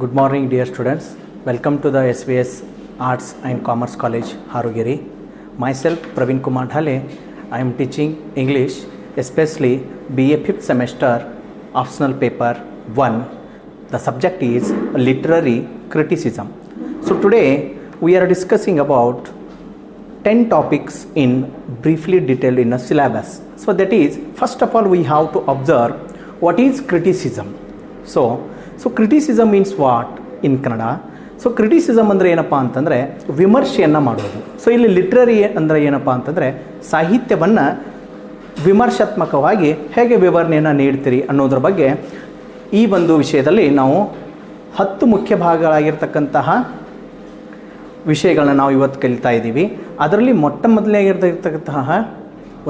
Good morning, dear students. Welcome to the SVS Arts and Commerce College, Harugiri. Myself, Praveen Kumar Dhale. I am teaching English, especially BA 5th semester, optional paper 1. The subject is literary criticism. So today we are discussing about 10 topics in briefly detailed in a syllabus. So that is, first of all, we have to observe what is criticism. So criticism means what in Kannada? So criticism ಅಂದರೆ ಏನಪ್ಪ ಅಂತಂದರೆ ವಿಮರ್ಶೆಯನ್ನು ಮಾಡೋದು. So ಇಲ್ಲಿ literary ಅಂದರೆ ಏನಪ್ಪ ಅಂತಂದರೆ ಸಾಹಿತ್ಯವನ್ನು ವಿಮರ್ಶಾತ್ಮಕವಾಗಿ ಹೇಗೆ ವಿವರಣೆಯನ್ನು ನೀಡ್ತೀರಿ ಅನ್ನೋದ್ರ ಬಗ್ಗೆ ಈ ಒಂದು ವಿಷಯದಲ್ಲಿ ನಾವು 10 ಮುಖ್ಯ ಭಾಗಗಳಾಗಿರ್ತಕ್ಕಂತಹ ವಿಷಯಗಳನ್ನ ನಾವು ಇವತ್ತು ಕಲಿತಾ ಇದ್ದೀವಿ. ಅದರಲ್ಲಿ ಮೊದಲನೇಗಿರ್ತಕ್ಕಂತಹ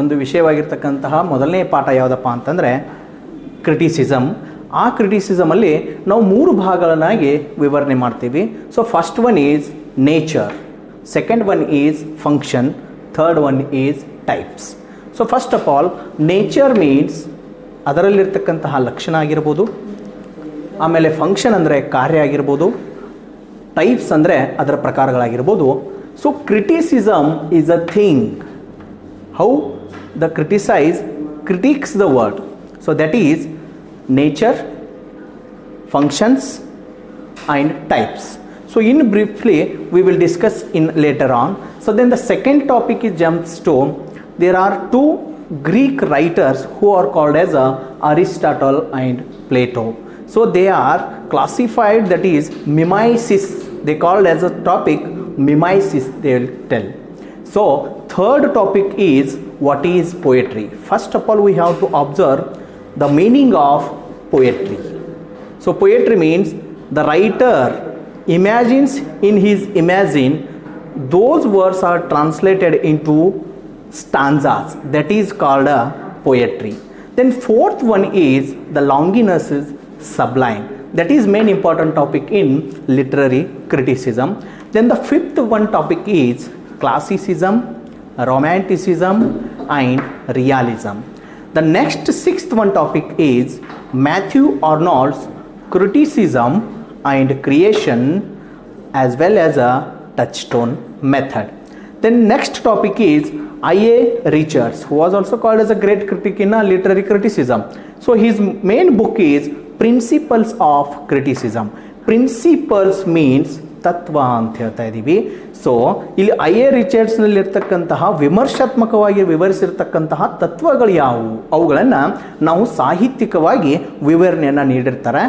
ಒಂದು ವಿಷಯವಾಗಿರ್ತಕ್ಕಂತಹ ಮೊದಲನೇ ಪಾಠ ಯಾವುದಪ್ಪ ಅಂತಂದರೆ ಕ್ರಿಟಿಸಿಸಮ್. ಆ ಕ್ರಿಟಿಸಿಸಮಲ್ಲಿ ನಾವು 3 ಭಾಗಗಳನ್ನಾಗಿ ವಿವರಣೆ ಮಾಡ್ತೀವಿ. So first one is nature, second one is function, third one is types. So first of all nature means ಅದರಲ್ಲಿರ್ತಕ್ಕಂತಹ ಲಕ್ಷಣ ಆಗಿರ್ಬೋದು, ಆಮೇಲೆ ಫಂಕ್ಷನ್ ಅಂದರೆ ಕಾರ್ಯ ಆಗಿರ್ಬೋದು, ಟೈಪ್ಸ್ ಅಂದರೆ ಅದರ ಪ್ರಕಾರಗಳಾಗಿರ್ಬೋದು. So criticism is a thing, how the critiques the world. So that is nature, functions and types. So in briefly we will discuss in later on. So then the second topic is jumps to, there are 2 Greek writers who are called as Aristotle and Plato. So they are classified, that is mimesis, they called as a topic mimesis they will tell. So third topic is what is poetry. First of all we have to observe the meaning of poetry. So poetry means the writer imagines in his imagine, those words are translated into stanzas, that is called a poetry. Then fourth one is the Longinus is sublime, that is main important topic in literary criticism. Then the fifth one topic is classicism, romanticism and realism. The next sixth one topic is Matthew Arnold's criticism and creation, as well as a touchstone method. Then next topic is I.A. Richards, who was also called as a great critic in literary criticism. So his main book is Principles of Criticism. Principles means ತತ್ವ ಅಂತ ಹೇಳ್ತಾ ಇದ್ದೀವಿ. So ಇಲ್ಲಿ I.A. ರಿಚರ್ಡ್ಸ್ನಲ್ಲಿ ಇರ್ತಕ್ಕಂತಹ ವಿಮರ್ಶಾತ್ಮಕವಾಗಿ ವಿವರಿಸಿರ್ತಕ್ಕಂತಹ ತತ್ವಗಳು ಯಾವುವು, ಅವುಗಳನ್ನು ನಾವು ಸಾಹಿತ್ಯಿಕವಾಗಿ ವಿವರಣೆಯನ್ನು ನೀಡಿರ್ತಾರೆ.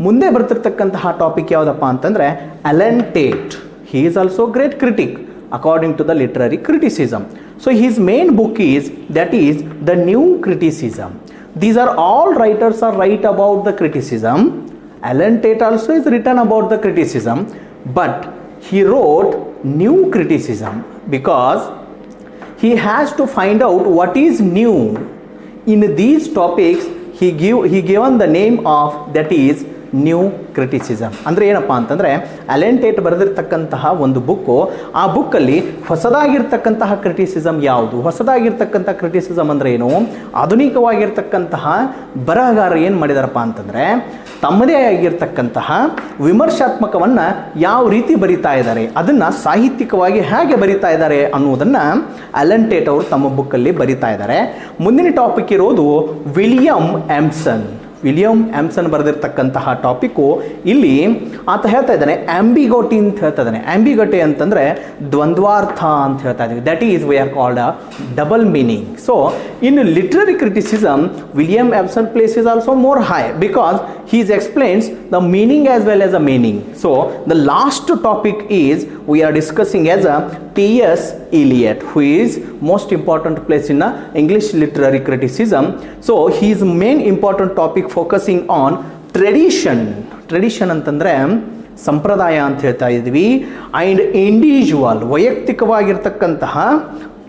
ಮುಂದೆ ಬರ್ತಿರ್ತಕ್ಕಂತಹ ಟಾಪಿಕ್ ಯಾವುದಪ್ಪ ಅಂತಂದರೆ Allen Tate. He is also great critic according to the literary criticism. So his main book is that is the new criticism. These are all writers are write about the criticism. Allen Tate also is written about the criticism, but he wrote new criticism because he has to find out what is new in these topics. He given the name of that is new criticism. ಅಂದರೆ ಏನಪ್ಪ ಅಂತಂದರೆ ಅಲೆನ್ ಟೇಟ್ ಬರೆದಿರ್ತಕ್ಕಂತಹ ಒಂದು book, ಆ ಬುಕ್ಕಲ್ಲಿ ಹೊಸದಾಗಿರ್ತಕ್ಕಂತಹ criticism ಯಾವುದು, ಹೊಸದಾಗಿರ್ತಕ್ಕಂಥ criticism ಅಂದರೆ ಏನು, ಆಧುನಿಕವಾಗಿರ್ತಕ್ಕಂತಹ ಬರಹಗಾರ ಏನು ಮಾಡಿದಾರಪ್ಪ ಅಂತಂದರೆ ತಮ್ಮದೇ ಆಗಿರ್ತಕ್ಕಂತಹ ವಿಮರ್ಶಾತ್ಮಕವನ್ನು ಯಾವ ರೀತಿ ಬರಿತಾ ಇದ್ದಾರೆ, ಅದನ್ನು ಸಾಹಿತ್ಯಿಕವಾಗಿ ಹೇಗೆ ಬರಿತಾ ಇದ್ದಾರೆ ಅನ್ನೋದನ್ನು ಅಲೆನ್ ಟೇಟ್ ಅವರು ತಮ್ಮ ಬುಕ್ಕಲ್ಲಿ ಬರಿತಾ ಇದ್ದಾರೆ. ಮುಂದಿನ ಟಾಪಿಕ್ ಇರೋದು ವಿಲಿಯಂ ಎಮ್ಸನ್ ಬರೆದಿರ್ತಕ್ಕಂತಹ ಟಾಪಿಕ್ಕು. ಇಲ್ಲಿ ಆತ ಹೇಳ್ತಾ ಇದ್ದಾನೆ ಆಂಬಿಗೋಟಿ ಅಂತ ಹೇಳ್ತಾ ಇದ್ದಾನೆ. ಆಂಬಿಗೋಟಿ ಅಂತಂದರೆ ದ್ವಂದ್ವಾರ್ಥ ಅಂತ ಹೇಳ್ತಾ ಇದ್ದೀವಿ, that is we are called a double meaning. So in literary criticism William Empson place is also more high because he explains the meaning as well as a meaning. So the last topic is we are discussing as a T.S. Eliot, who is most important place in English literary criticism. So his main important topic focusing on tradition ಅಂತಂದರೆ ಸಂಪ್ರದಾಯ ಅಂತ ಹೇಳ್ತಾ ಇದ್ವಿ, and individual ವೈಯಕ್ತಿಕವಾಗಿರ್ತಕ್ಕಂತಹ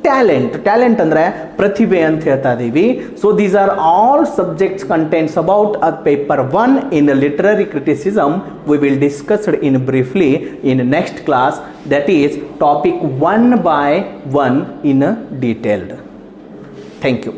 talent ಅಂದರೆ ಪ್ರತಿಭೆ ಅಂತ ಹೇಳ್ತಾ ಇದ್ದೀವಿ. So these are all subjects contents about a paper 1 in literary criticism. We will discussed in briefly in next class, that is topic 1 by 1 in detailed. Thank you.